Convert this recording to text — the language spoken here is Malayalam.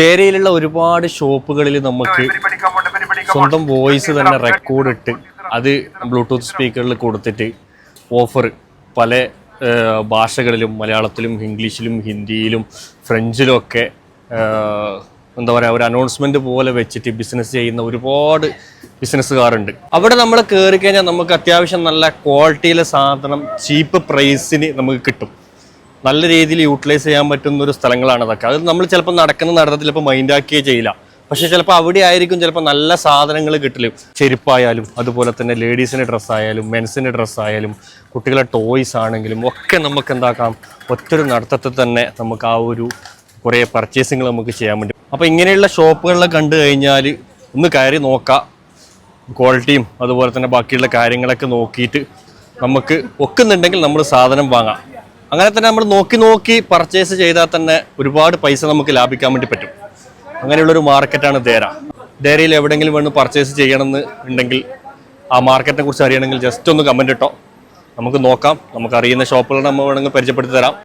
ദേരയിലുള്ള ഒരുപാട് ഷോപ്പുകളിൽ നമുക്ക് സ്വന്തം വോയിസ് തന്നെ റെക്കോർഡ് ഇട്ട് അത് ബ്ലൂടൂത്ത് സ്പീക്കറിൽ കൊടുത്തിട്ട് ഓഫർ പല ഭാഷകളിലും മലയാളത്തിലും ഇംഗ്ലീഷിലും ഹിന്ദിയിലും ഫ്രഞ്ചിലും ഒക്കെ എന്താ പറയുക ഒരു അനൗൺസ്മെൻറ്റ് പോലെ വെച്ചിട്ട് ബിസിനസ് ചെയ്യുന്ന ഒരുപാട് ബിസിനസ്സുകാരുണ്ട്. അവിടെ നമ്മൾ കയറി കഴിഞ്ഞാൽ നമുക്ക് അത്യാവശ്യം നല്ല ക്വാളിറ്റിയിലെ സാധനം ചീപ്പ് പ്രൈസിന് നമുക്ക് കിട്ടും. നല്ല രീതിയിൽ യൂട്ടിലൈസ് ചെയ്യാൻ പറ്റുന്ന ഒരു സ്ഥലങ്ങളാണ് അതൊക്കെ. അത് നമ്മൾ ചിലപ്പോൾ നടക്കുന്ന നടത്തത്തിൽ ചിലപ്പോൾ മൈൻഡാക്കുകയേ ചെയ്യില്ല. പക്ഷേ ചിലപ്പോൾ അവിടെ ആയിരിക്കും ചിലപ്പോൾ നല്ല സാധനങ്ങൾ കിട്ടലും. ചെരുപ്പായാലും അതുപോലെ തന്നെ ലേഡീസിൻ്റെ ഡ്രസ്സായാലും മെൻസിൻ്റെ ഡ്രസ്സായാലും കുട്ടികളെ ടോയ്സ് ആണെങ്കിലും ഒക്കെ നമുക്ക് എന്താക്കാം ഒറ്റൊരു നടത്തത്തിൽ തന്നെ നമുക്ക് ആ ഒരു കുറേ പർച്ചേസിങ്ങൾ നമുക്ക് ചെയ്യാൻ പറ്റും. അപ്പോൾ ഇങ്ങനെയുള്ള ഷോപ്പുകളിലൊക്കെ കണ്ടു കഴിഞ്ഞാൽ ഒന്ന് കയറി നോക്കാം, ക്വാളിറ്റിയും അതുപോലെ തന്നെ ബാക്കിയുള്ള കാര്യങ്ങളൊക്കെ നോക്കിയിട്ട് നമുക്ക് ഒക്കുന്നുണ്ടെങ്കിൽ നമ്മൾ സാധനം വാങ്ങാം. അങ്ങനെ തന്നെ നമ്മൾ നോക്കി പർച്ചേസ് ചെയ്താൽ തന്നെ ഒരുപാട് പൈസ നമുക്ക് ലാഭിക്കാൻ വേണ്ടി പറ്റും. അങ്ങനെയുള്ളൊരു മാർക്കറ്റാണ് ദേര. ദേരയിൽ എവിടെയെങ്കിലും വേണം പർച്ചേസ് ചെയ്യണമെന്ന് ഉണ്ടെങ്കിൽ ആ മാർക്കറ്റിനെ കുറിച്ച് അറിയണമെങ്കിൽ ജസ്റ്റ് ഒന്ന് കമൻറ്റ് ഇട്ടോ, നമുക്ക് നോക്കാം. നമുക്കറിയുന്ന ഷോപ്പുകൾ നമ്മൾ വേണമെങ്കിൽ പരിചയപ്പെടുത്തി തരാം.